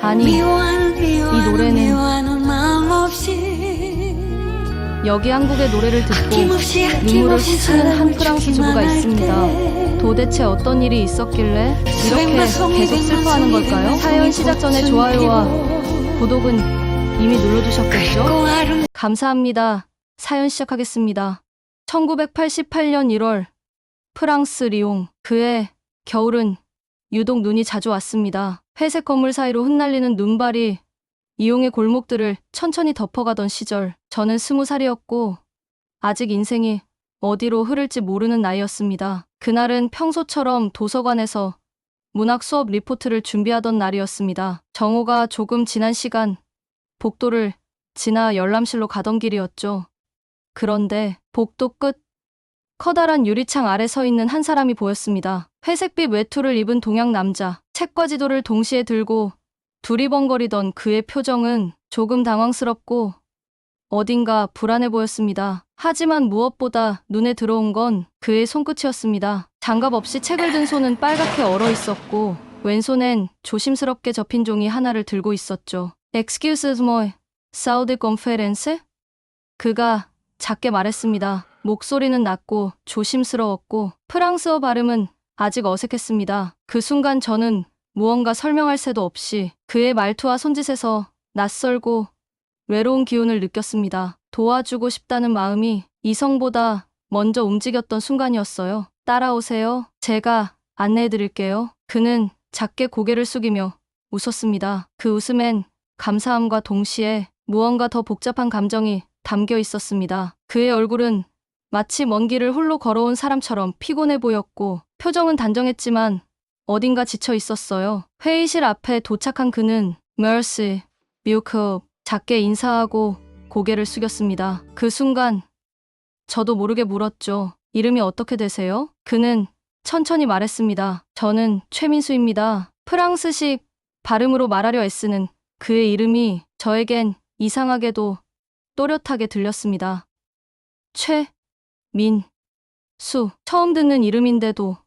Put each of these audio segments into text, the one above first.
아니, 이 노래는 여기 한국의 노래를 듣고 눈물을 훔치는 한 프랑스 주부가 있습니다. 도대체 어떤 일이 있었길래 이렇게 계속 슬퍼하는 걸까요? 사연 시작 전에 좋아요와 구독은 이미 눌러두셨겠죠? 감사합니다. 사연 시작하겠습니다. 1988년 1월 프랑스 리옹. 그해 겨울은 유독 눈이 자주 왔습니다. 회색 건물 사이로 흩날리는 눈발이 리옹의 골목들을 천천히 덮어가던 시절, 저는 20살이었고 아직 인생이 어디로 흐를지 모르는 나이였습니다. 그날은 평소처럼 도서관에서 문학 수업 리포트를 준비하던 날이었습니다. 정오가 조금 지난 시간, 복도를 지나 열람실로 가던 길이었죠. 그런데 복도 끝 커다란 유리창 아래 서 있는 한 사람이 보였습니다. 회색빛 외투를 입은 동양 남자, 책과 지도를 동시에 들고 두리번거리던 그의 표정은 조금 당황스럽고 어딘가 불안해 보였습니다. 하지만 무엇보다 눈에 들어온 건 그의 손끝이었습니다. 장갑 없이 책을 든 손은 빨갛게 얼어 있었고 왼손엔 조심스럽게 접힌 종이 하나를 들고 있었죠. Excuse-moi, ça de conférence? 그가 작게 말했습니다. 목소리는 낮고 조심스러웠고 프랑스어 발음은 아직 어색했습니다. 그 순간 저는 무언가 설명할 새도 없이 그의 말투와 손짓에서 낯설고 외로운 기운을 느꼈습니다. 도와주고 싶다는 마음이 이성보다 먼저 움직였던 순간이었어요. 따라오세요. 제가 안내해드릴게요. 그는 작게 고개를 숙이며 웃었습니다. 그 웃음엔 감사함과 동시에 무언가 더 복잡한 감정이 담겨 있었습니다. 그의 얼굴은 마치 먼 길을 홀로 걸어온 사람처럼 피곤해 보였고 표정은 단정했지만 어딘가 지쳐 있었어요. 회의실 앞에 도착한 그는 Merci, beaucoup 작게 인사하고 고개를 숙였습니다. 그 순간 저도 모르게 물었죠. 이름이 어떻게 되세요? 그는 천천히 말했습니다. 저는 최민수입니다. 프랑스식 발음으로 말하려 애쓰는 그의 이름이 저에겐 이상하게도 또렷하게 들렸습니다. 최민수. 처음 듣는 이름인데도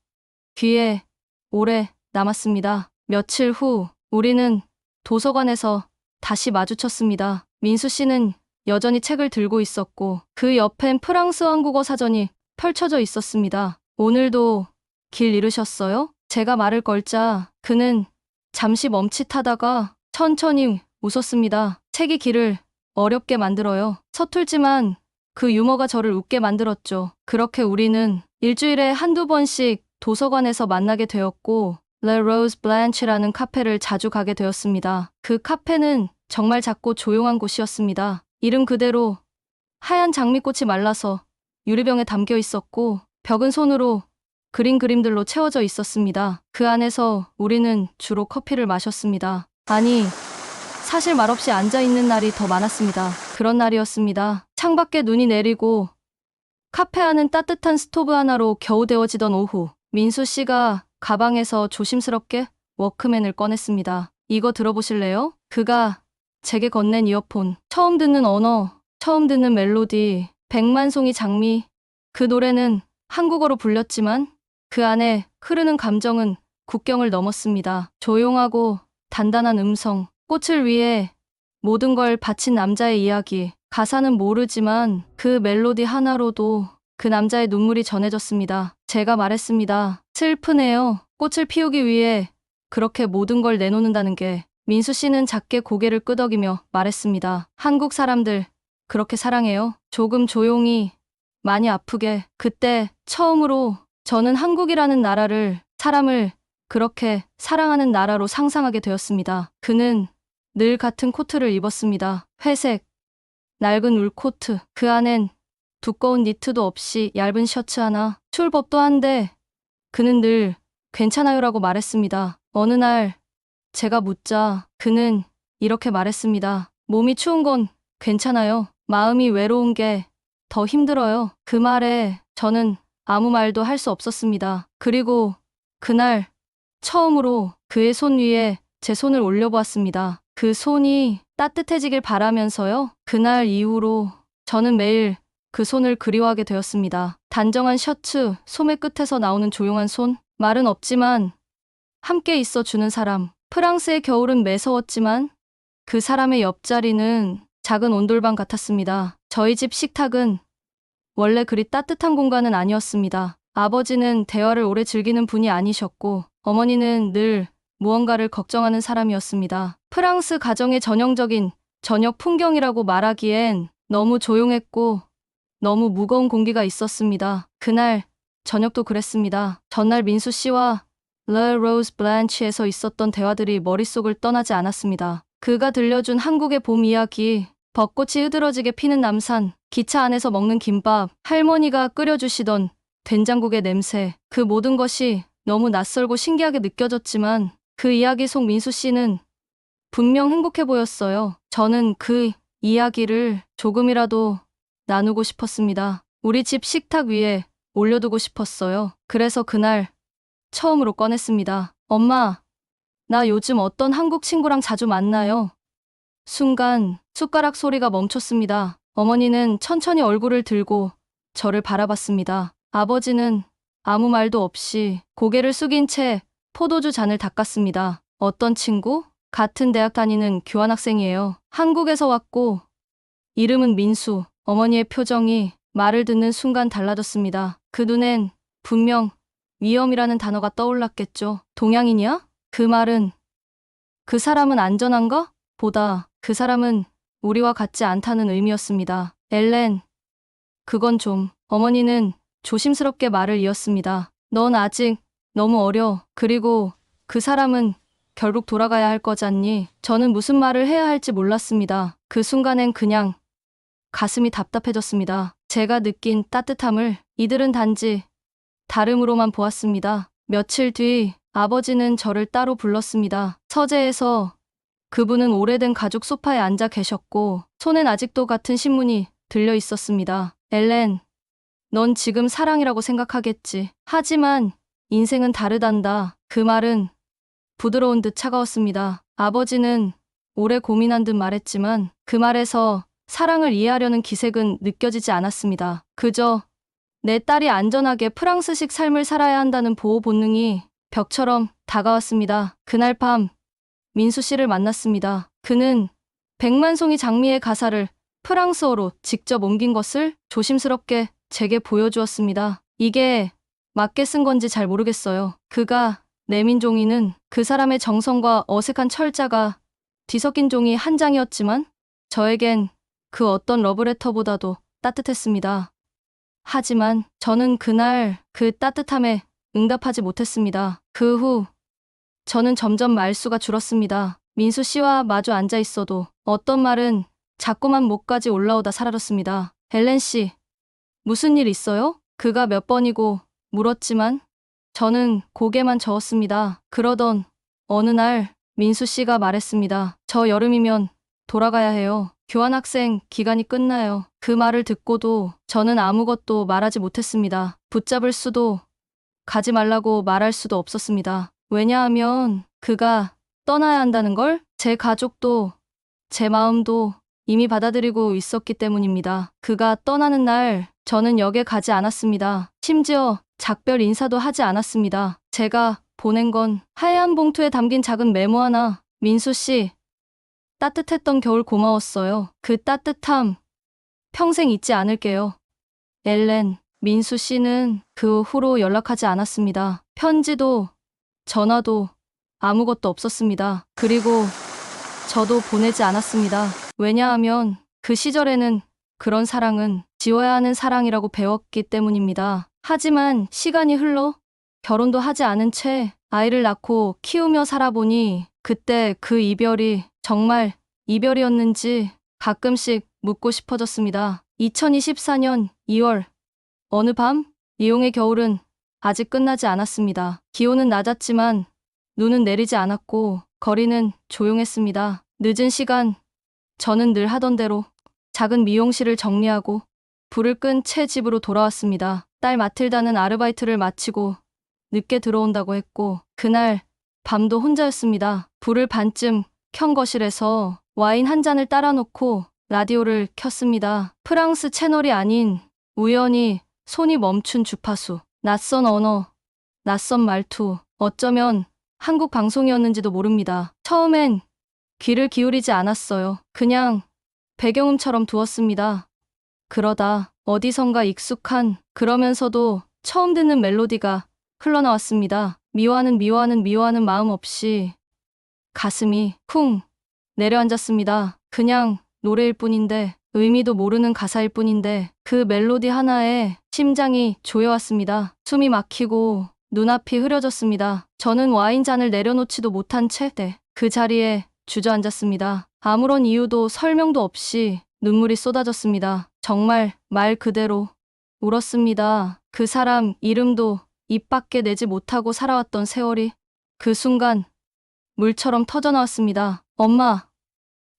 귀에 오래 남았습니다. 며칠 후 우리는 도서관에서 다시 마주쳤습니다. 민수 씨는 여전히 책을 들고 있었고 그 옆엔 프랑스 한국어 사전이 펼쳐져 있었습니다. 오늘도 길 잃으셨어요? 제가 말을 걸자 그는 잠시 멈칫하다가 천천히 웃었습니다. 책이 길을 어렵게 만들어요. 서툴지만 그 유머가 저를 웃게 만들었죠. 그렇게 우리는 일주일에 한두 번씩 도서관에서 만나게 되었고 Le Rose Blanche라는 카페를 자주 가게 되었습니다. 그 카페는 정말 작고 조용한 곳이었습니다. 이름 그대로 하얀 장미꽃이 말라서 유리병에 담겨 있었고 벽은 손으로 그린 그림들로 채워져 있었습니다. 그 안에서 우리는 주로 커피를 마셨습니다. 아니, 사실 말없이 앉아있는 날이 더 많았습니다. 그런 날이었습니다. 창밖에 눈이 내리고 카페 안은 따뜻한 스토브 하나로 겨우 데워지던 오후, 민수 씨가 가방에서 조심스럽게 워크맨을 꺼냈습니다. 이거 들어보실래요? 그가 제게 건넨 이어폰. 처음 듣는 언어, 처음 듣는 멜로디, 백만송이 장미. 그 노래는 한국어로 불렸지만 그 안에 흐르는 감정은 국경을 넘었습니다. 조용하고 단단한 음성, 꽃을 위해 모든 걸 바친 남자의 이야기. 가사는 모르지만 그 멜로디 하나로도 그 남자의 눈물이 전해졌습니다. 제가 말했습니다. 슬프네요. 꽃을 피우기 위해 그렇게 모든 걸 내놓는다는 게. 민수 씨는 작게 고개를 끄덕이며 말했습니다. 한국 사람들 그렇게 사랑해요. 조금 조용히, 많이 아프게. 그때 처음으로 저는 한국이라는 나라를, 사람을 그렇게 사랑하는 나라로 상상하게 되었습니다. 그는 늘 같은 코트를 입었습니다. 회색, 낡은 울 코트. 그 안엔 두꺼운 니트도 없이 얇은 셔츠 하나. 추울 법도 한데 그는 늘 괜찮아요라고 말했습니다. 어느 날 제가 묻자 그는 이렇게 말했습니다. 몸이 추운 건 괜찮아요. 마음이 외로운 게 더 힘들어요. 그 말에 저는 아무 말도 할 수 없었습니다. 그리고 그날 처음으로 그의 손 위에 제 손을 올려보았습니다. 그 손이 따뜻해지길 바라면서요. 그날 이후로 저는 매일 그 손을 그리워하게 되었습니다. 단정한 셔츠, 소매 끝에서 나오는 조용한 손. 말은 없지만 함께 있어 주는 사람. 프랑스의 겨울은 매서웠지만 그 사람의 옆자리는 작은 온돌방 같았습니다. 저희 집 식탁은 원래 그리 따뜻한 공간은 아니었습니다. 아버지는 대화를 오래 즐기는 분이 아니셨고 어머니는 늘 무언가를 걱정하는 사람이었습니다. 프랑스 가정의 전형적인 저녁 풍경이라고 말하기엔 너무 조용했고 너무 무거운 공기가 있었습니다. 그날 저녁도 그랬습니다. 전날 민수 씨와 Le Rose Blanche에서 있었던 대화들이 머릿속을 떠나지 않았습니다. 그가 들려준 한국의 봄 이야기, 벚꽃이 흐드러지게 피는 남산, 기차 안에서 먹는 김밥, 할머니가 끓여주시던 된장국의 냄새, 그 모든 것이 너무 낯설고 신기하게 느껴졌지만 그 이야기 속 민수 씨는 분명 행복해 보였어요. 저는 그 이야기를 조금이라도 나누고 싶었습니다. 우리 집 식탁 위에 올려두고 싶었어요. 그래서 그날 처음으로 꺼냈습니다. 엄마, 나 요즘 어떤 한국 친구랑 자주 만나요. 순간 숟가락 소리가 멈췄습니다. 어머니는 천천히 얼굴을 들고 저를 바라봤습니다. 아버지는 아무 말도 없이 고개를 숙인 채 포도주 잔을 닦았습니다. 어떤 친구? 같은 대학 다니는 교환학생이에요. 한국에서 왔고 이름은 민수. 어머니의 표정이 말을 듣는 순간 달라졌습니다. 그 눈엔 분명 위험이라는 단어가 떠올랐겠죠. 동양인이야? 그 말은 그 사람은 안전한가? 보다 그 사람은 우리와 같지 않다는 의미였습니다. 엘렌, 그건 좀. 어머니는 조심스럽게 말을 이었습니다. 넌 아직 너무 어려. 그리고 그 사람은 결국 돌아가야 할 거잖니. 저는 무슨 말을 해야 할지 몰랐습니다. 그 순간엔 그냥 가슴이 답답해졌습니다. 제가 느낀 따뜻함을 이들은 단지 다름으로만 보았습니다. 며칠 뒤 아버지는 저를 따로 불렀습니다. 서재에서 그분은 오래된 가죽 소파에 앉아 계셨고 손엔 아직도 같은 신문이 들려 있었습니다. 엘렌, 넌 지금 사랑이라고 생각하겠지. 하지만 인생은 다르단다. 그 말은 부드러운 듯 차가웠습니다. 아버지는 오래 고민한 듯 말했지만 그 말에서 사랑을 이해하려는 기색은 느껴지지 않았습니다. 그저 내 딸이 안전하게 프랑스식 삶을 살아야 한다는 보호 본능이 벽처럼 다가왔습니다. 그날 밤 민수 씨를 만났습니다. 그는 백만송이 장미의 가사를 프랑스어로 직접 옮긴 것을 조심스럽게 제게 보여주었습니다. 이게 맞게 쓴 건지 잘 모르겠어요. 그가 내민 종이는 그 사람의 정성과 어색한 철자가 뒤섞인 종이 한 장이었지만 저에겐 그 어떤 러브레터보다도 따뜻했습니다. 하지만 저는 그날 그 따뜻함에 응답하지 못했습니다. 그 후 저는 점점 말수가 줄었습니다. 민수 씨와 마주 앉아 있어도 어떤 말은 자꾸만 목까지 올라오다 사라졌습니다. 헬렌 씨, 무슨 일 있어요? 그가 몇 번이고 물었지만 저는 고개만 저었습니다. 그러던 어느 날 민수 씨가 말했습니다. 저 여름이면 돌아가야 해요. 교환학생 기간이 끝나요. 그 말을 듣고도 저는 아무것도 말하지 못했습니다. 붙잡을 수도 가지 말라고 말할 수도 없었습니다. 왜냐하면 그가 떠나야 한다는 걸 제 가족도 제 마음도 이미 받아들이고 있었기 때문입니다. 그가 떠나는 날 저는 역에 가지 않았습니다. 심지어 작별 인사도 하지 않았습니다. 제가 보낸 건 하얀 봉투에 담긴 작은 메모 하나. 민수 씨, 따뜻했던 겨울 고마웠어요. 그 따뜻함 평생 잊지 않을게요. 엘렌. 민수 씨는 그 후로 연락하지 않았습니다. 편지도 전화도 아무것도 없었습니다. 그리고 저도 보내지 않았습니다. 왜냐하면 그 시절에는 그런 사랑은 지워야 하는 사랑이라고 배웠기 때문입니다. 하지만 시간이 흘러 결혼도 하지 않은 채 아이를 낳고 키우며 살아보니 그때 그 이별이 정말 이별이었는지 가끔씩 묻고 싶어졌습니다. 2024년 2월 어느 밤 리옹의 겨울은 아직 끝나지 않았습니다. 기온은 낮았지만 눈은 내리지 않았고 거리는 조용했습니다. 늦은 시간 저는 늘 하던 대로 작은 미용실을 정리하고 불을 끈 채 집으로 돌아왔습니다. 딸 마틸다는 아르바이트를 마치고 늦게 들어온다고 했고 그날 밤도 혼자였습니다. 불을 반쯤 켠 거실에서 와인 한 잔을 따라 놓고 라디오를 켰습니다. 프랑스 채널이 아닌 우연히 손이 멈춘 주파수. 낯선 언어, 낯선 말투. 어쩌면 한국 방송이었는지도 모릅니다. 처음엔 귀를 기울이지 않았어요. 그냥 배경음처럼 두었습니다. 그러다 어디선가 익숙한 그러면서도 처음 듣는 멜로디가 흘러나왔습니다. 미워하는 마음 없이 가슴이 쿵 내려앉았습니다. 그냥 노래일 뿐인데, 의미도 모르는 가사일 뿐인데 그 멜로디 하나에 심장이 조여왔습니다. 숨이 막히고 눈앞이 흐려졌습니다. 저는 와인잔을 내려놓지도 못한 채 그 자리에 주저앉았습니다. 아무런 이유도 설명도 없이 눈물이 쏟아졌습니다. 정말 말 그대로 울었습니다. 그 사람 이름도 입 밖에 내지 못하고 살아왔던 세월이 그 순간 물처럼 터져나왔습니다. 엄마,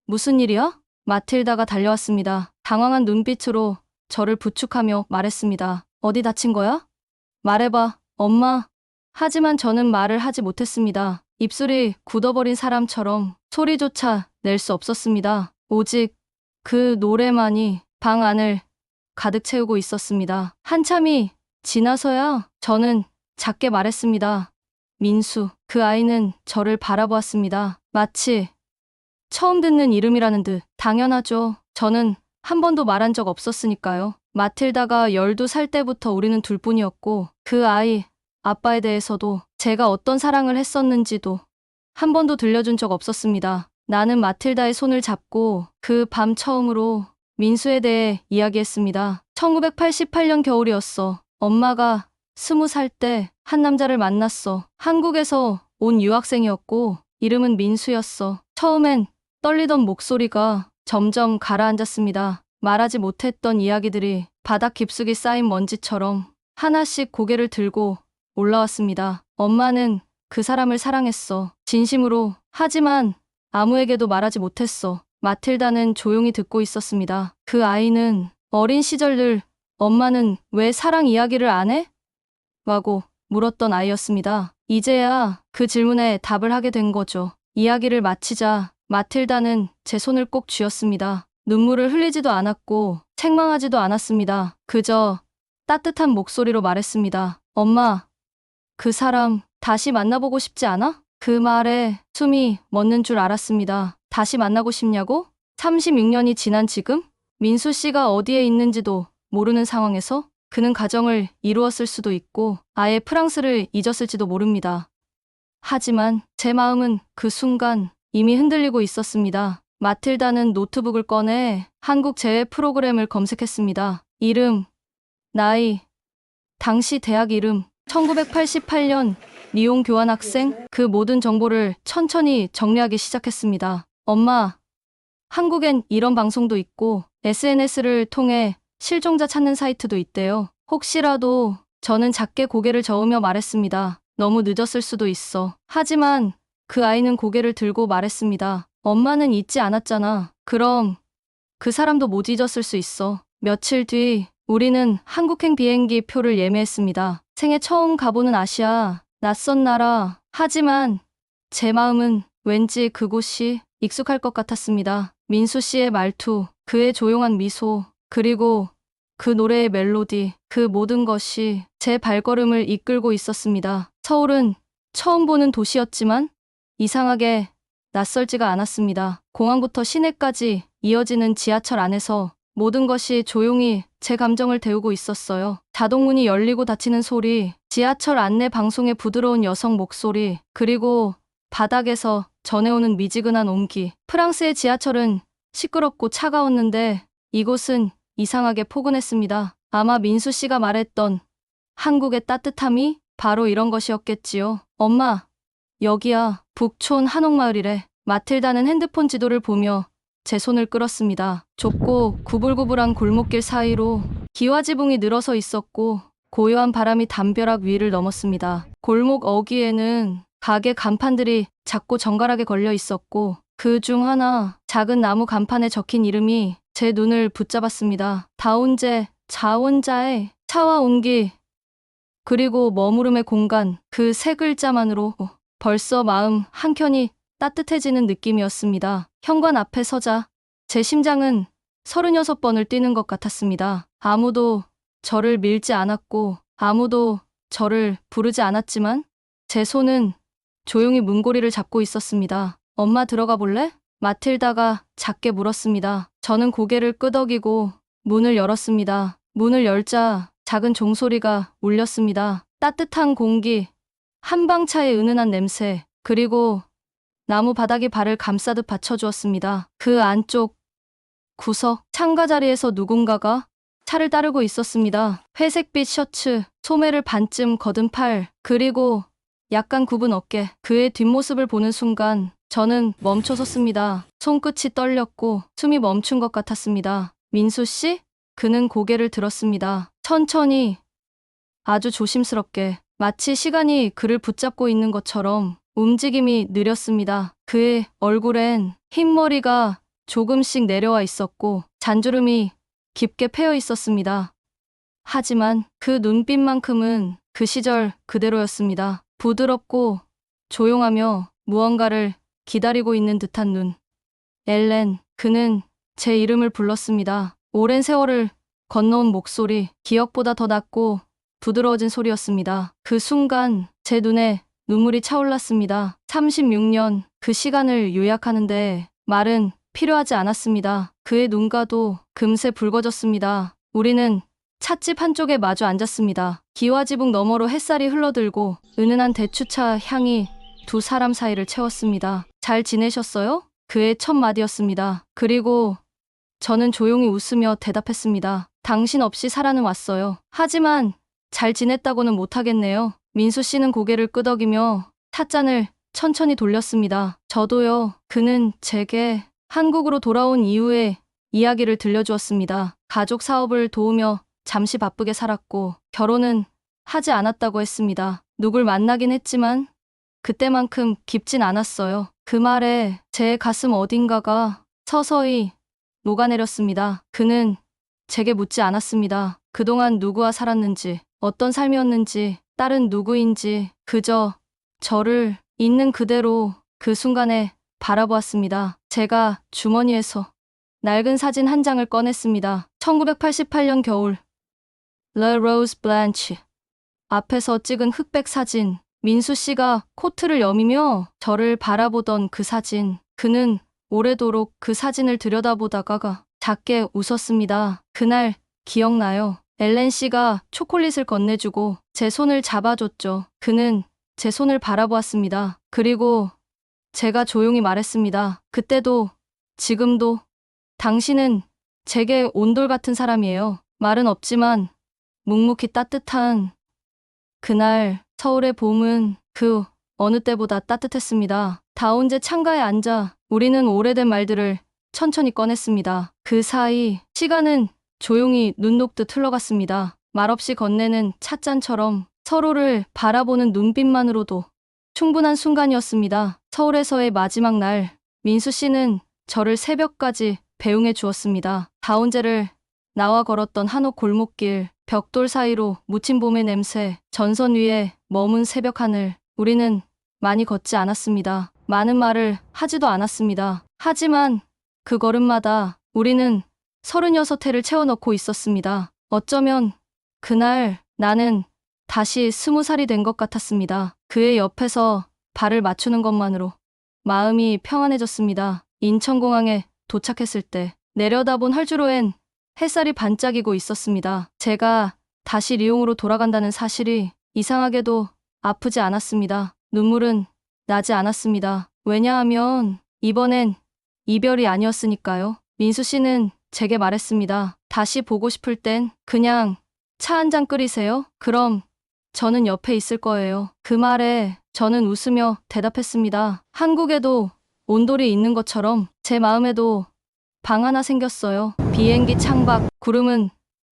무슨 일이야? 마틸다가 달려왔습니다. 당황한 눈빛으로 저를 부축하며 말했습니다. 어디 다친 거야? 말해봐, 엄마. 하지만 저는 말을 하지 못했습니다. 입술이 굳어버린 사람처럼 소리조차 낼 수 없었습니다. 오직 그 노래만이 방 안을 가득 채우고 있었습니다. 한참이 지나서야 저는 작게 말했습니다. 민수. 그 아이는 저를 바라보았습니다. 마치 처음 듣는 이름이라는 듯. 당연하죠. 저는 한 번도 말한 적 없었으니까요. 마틸다가 12살 때부터 우리는 둘뿐이었고 그 아이, 아빠에 대해서도 제가 어떤 사랑을 했었는지도 한 번도 들려준 적 없었습니다. 나는 마틸다의 손을 잡고 그 밤 처음으로 민수에 대해 이야기했습니다. 1988년 겨울이었어. 엄마가 20살 때 한 남자를 만났어. 한국에서 온 유학생이었고 이름은 민수였어. 처음엔 떨리던 목소리가 점점 가라앉았습니다. 말하지 못했던 이야기들이 바닥 깊숙이 쌓인 먼지처럼 하나씩 고개를 들고 올라왔습니다. 엄마는 그 사람을 사랑했어. 진심으로. 하지만 아무에게도 말하지 못했어. 마틸다는 조용히 듣고 있었습니다. 그 아이는 어린 시절들 엄마는 왜 사랑 이야기를 안 해? 라고 물었던 아이였습니다. 이제야 그 질문에 답을 하게 된 거죠. 이야기를 마치자 마틸다는 제 손을 꼭 쥐었습니다. 눈물을 흘리지도 않았고 책망하지도 않았습니다. 그저 따뜻한 목소리로 말했습니다. 엄마, 그 사람 다시 만나보고 싶지 않아? 그 말에 숨이 멎는 줄 알았습니다. 다시 만나고 싶냐고? 36년이 지난 지금? 민수 씨가 어디에 있는지도 모르는 상황에서 그는 가정을 이루었을 수도 있고 아예 프랑스를 잊었을지도 모릅니다. 하지만 제 마음은 그 순간 이미 흔들리고 있었습니다. 마틸다는 노트북을 꺼내 한국 제외 프로그램을 검색했습니다. 이름, 나이, 당시 대학 이름, 1988년 리옹 교환학생, 그 모든 정보를 천천히 정리하기 시작했습니다. 엄마, 한국엔 이런 방송도 있고 SNS를 통해 실종자 찾는 사이트도 있대요. 혹시라도. 저는 작게 고개를 저으며 말했습니다. 너무 늦었을 수도 있어. 하지만 그 아이는 고개를 들고 말했습니다. 엄마는 잊지 않았잖아. 그럼 그 사람도 못 잊었을 수 있어. 며칠 뒤 우리는 한국행 비행기 표를 예매했습니다. 생애 처음 가보는 아시아, 낯선 나라. 하지만 제 마음은 왠지 그곳이 익숙할 것 같았습니다. 민수 씨의 말투, 그의 조용한 미소, 그리고 그 노래의 멜로디, 그 모든 것이 제 발걸음을 이끌고 있었습니다. 서울은 처음 보는 도시였지만 이상하게 낯설지가 않았습니다. 공항부터 시내까지 이어지는 지하철 안에서 모든 것이 조용히 제 감정을 데우고 있었어요. 자동문이 열리고 닫히는 소리, 지하철 안내 방송의 부드러운 여성 목소리, 그리고 바닥에서 전해오는 미지근한 온기. 프랑스의 지하철은 시끄럽고 차가웠는데 이곳은 이상하게 포근했습니다. 아마 민수 씨가 말했던 한국의 따뜻함이 바로 이런 것이었겠지요. 엄마, 여기야. 북촌 한옥마을이래. 마틸다는 핸드폰 지도를 보며 제 손을 끌었습니다. 좁고 구불구불한 골목길 사이로 기와지붕이 늘어서 있었고 고요한 바람이 담벼락 위를 넘었습니다. 골목 어귀에는 가게 간판들이 작고 정갈하게 걸려 있었고 그 중 하나, 작은 나무 간판에 적힌 이름이 제 눈을 붙잡았습니다. 다운제, 자원자의 차와 온기, 그리고 머무름의 공간, 그 세 글자만으로 벌써 마음 한켠이 따뜻해지는 느낌이었습니다. 현관 앞에 서자 제 심장은 36번을 뛰는 것 같았습니다. 아무도 저를 밀지 않았고 아무도 저를 부르지 않았지만 제 손은 조용히 문고리를 잡고 있었습니다. 엄마 들어가 볼래? 마틸다가 작게 물었습니다. 저는 고개를 끄덕이고 문을 열었습니다. 문을 열자 작은 종소리가 울렸습니다. 따뜻한 공기, 한방차의 은은한 냄새, 그리고 나무 바닥이 발을 감싸듯 받쳐주었습니다. 그 안쪽 구석 창가 자리에서 누군가가 차를 따르고 있었습니다. 회색빛 셔츠, 소매를 반쯤 걷은 팔, 그리고 약간 굽은 어깨. 그의 뒷모습을 보는 순간 저는 멈춰섰습니다. 손끝이 떨렸고 숨이 멈춘 것 같았습니다. 민수 씨? 그는 고개를 들었습니다. 천천히, 아주 조심스럽게, 마치 시간이 그를 붙잡고 있는 것처럼 움직임이 느렸습니다. 그의 얼굴엔 흰머리가 조금씩 내려와 있었고 잔주름이 깊게 패여 있었습니다. 하지만 그 눈빛만큼은 그 시절 그대로였습니다. 부드럽고 조용하며 무언가를 기다리고 있는 듯한 눈. 엘렌, 그는 제 이름을 불렀습니다. 오랜 세월을 건너온 목소리, 기억보다 더 낮고 부드러워진 소리였습니다. 그 순간 제 눈에 눈물이 차올랐습니다. 36년, 그 시간을 요약하는데 말은 필요하지 않았습니다. 그의 눈가도 금세 붉어졌습니다. 우리는 찻집 한쪽에 마주 앉았습니다. 기와지붕 너머로 햇살이 흘러들고 은은한 대추차 향이 두 사람 사이를 채웠습니다. 잘 지내셨어요? 그의 첫 마디였습니다. 그리고 저는 조용히 웃으며 대답했습니다. 당신 없이 살아는 왔어요. 하지만 잘 지냈다고는 못하겠네요. 민수 씨는 고개를 끄덕이며 찻잔을 천천히 돌렸습니다. 저도요. 그는 제게 한국으로 돌아온 이후의 이야기를 들려주었습니다. 가족 사업을 도우며 잠시 바쁘게 살았고 결혼은 하지 않았다고 했습니다. 누굴 만나긴 했지만 그때만큼 깊진 않았어요. 그 말에 제 가슴 어딘가가 서서히 녹아내렸습니다. 그는 제게 묻지 않았습니다. 그동안 누구와 살았는지, 어떤 삶이었는지, 딸은 누구인지, 그저 저를 있는 그대로 그 순간에 바라보았습니다. 제가 주머니에서 낡은 사진 한 장을 꺼냈습니다. 1988년 겨울, Le Rose Blanche 앞에서 찍은 흑백 사진. 민수 씨가 코트를 여미며 저를 바라보던 그 사진. 그는 오래도록 그 사진을 들여다보다가 작게 웃었습니다. 그날 기억나요. 엘렌 씨가 초콜릿을 건네주고 제 손을 잡아줬죠. 그는 제 손을 바라보았습니다. 그리고 제가 조용히 말했습니다. 그때도 지금도 당신은 제게 온돌 같은 사람이에요. 말은 없지만 묵묵히 따뜻한 그날 서울의 봄은 그 어느 때보다 따뜻했습니다. 다운제 창가에 앉아 우리는 오래된 말들을 천천히 꺼냈습니다. 그 사이 시간은 조용히 눈 녹듯 흘러갔습니다. 말없이 건네는 찻잔처럼 서로를 바라보는 눈빛만으로도 충분한 순간이었습니다. 서울에서의 마지막 날, 민수 씨는 저를 새벽까지 배웅해 주었습니다. 다운제를 나와 걸었던 한옥 골목길, 벽돌 사이로 묻힌 봄의 냄새, 전선 위에 머문 새벽 하늘. 우리는 많이 걷지 않았습니다. 많은 말을 하지도 않았습니다. 하지만 그 걸음마다 우리는 36회를 채워넣고 있었습니다. 어쩌면 그날 나는 다시 20살이 된 것 같았습니다. 그의 옆에서 발을 맞추는 것만으로 마음이 평안해졌습니다. 인천공항에 도착했을 때 내려다본 활주로엔 햇살이 반짝이고 있었습니다. 제가 다시 리옹으로 돌아간다는 사실이 이상하게도 아프지 않았습니다. 눈물은 나지 않았습니다. 왜냐하면 이번엔 이별이 아니었으니까요. 민수 씨는 제게 말했습니다. 다시 보고 싶을 땐 그냥 차 한 잔 끓이세요. 그럼 저는 옆에 있을 거예요. 그 말에 저는 웃으며 대답했습니다. 한국에도 온돌이 있는 것처럼 제 마음에도 방 하나 생겼어요. 비행기 창밖, 구름은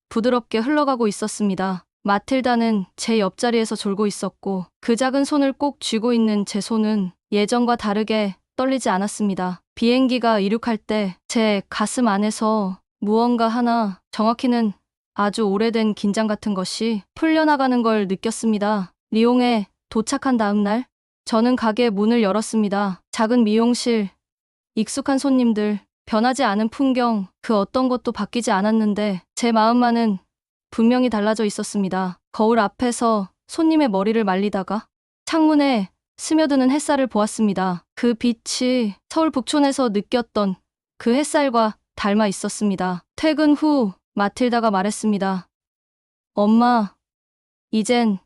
부드럽게 흘러가고 있었습니다. 마틸다는 제 옆자리에서 졸고 있었고 그 작은 손을 꼭 쥐고 있는 제 손은 예전과 다르게 떨리지 않았습니다. 비행기가 이륙할 때 제 가슴 안에서 무언가 하나, 정확히는 아주 오래된 긴장 같은 것이 풀려나가는 걸 느꼈습니다. 리옹에 도착한 다음 날, 저는 가게 문을 열었습니다. 작은 미용실, 익숙한 손님들, 변하지 않은 풍경, 그 어떤 것도 바뀌지 않았는데 제 마음만은 분명히 달라져 있었습니다. 거울 앞에서 손님의 머리를 말리다가 창문에 스며드는 햇살을 보았습니다. 그 빛이 서울 북촌에서 느꼈던 그 햇살과 닮아 있었습니다. 퇴근 후 마틸다가 말했습니다. 엄마, 이젠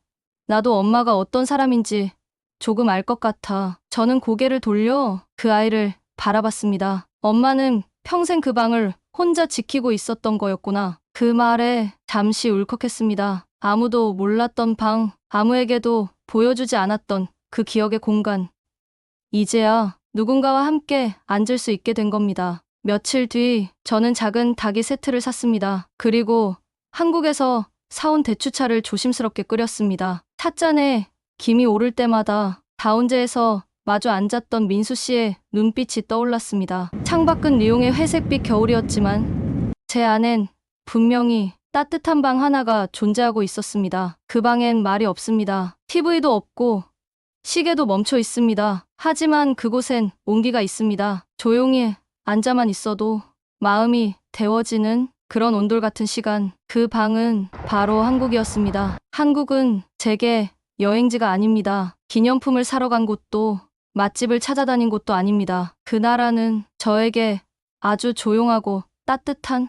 나도 엄마가 어떤 사람인지 조금 알 것 같아. 저는 고개를 돌려 그 아이를 바라봤습니다. 엄마는 평생 그 방을 혼자 지키고 있었던 거였구나. 그 말에 잠시 울컥했습니다. 아무도 몰랐던 방, 아무에게도 보여주지 않았던 그 기억의 공간. 이제야 누군가와 함께 앉을 수 있게 된 겁니다. 며칠 뒤 저는 작은 닭이 세트를 샀습니다. 그리고 한국에서 사온 대추차를 조심스럽게 끓였습니다. 찻잔에 김이 오를 때마다 다운제에서 마주 앉았던 민수 씨의 눈빛이 떠올랐습니다. 창밖은 리옹의 회색빛 겨울이었지만 제 안엔 분명히 따뜻한 방 하나가 존재하고 있었습니다. 그 방엔 말이 없습니다. TV도 없고 시계도 멈춰 있습니다. 하지만 그곳엔 온기가 있습니다. 조용히 앉아만 있어도 마음이 데워지는 그런 온돌 같은 시간. 그 방은 바로 한국이었습니다. 한국은 제게 여행지가 아닙니다. 기념품을 사러 간 곳도 맛집을 찾아다닌 곳도 아닙니다. 그 나라는 저에게 아주 조용하고 따뜻한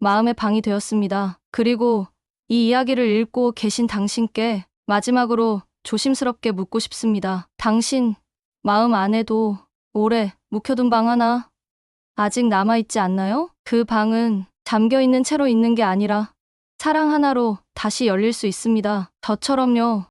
마음의 방이 되었습니다. 그리고 이 이야기를 읽고 계신 당신께 마지막으로 조심스럽게 묻고 싶습니다. 당신 마음 안에도 오래 묵혀둔 방 하나 아직 남아있지 않나요? 그 방은 잠겨있는 채로 있는 게 아니라 사랑 하나로 다시 열릴 수 있습니다. 저처럼요.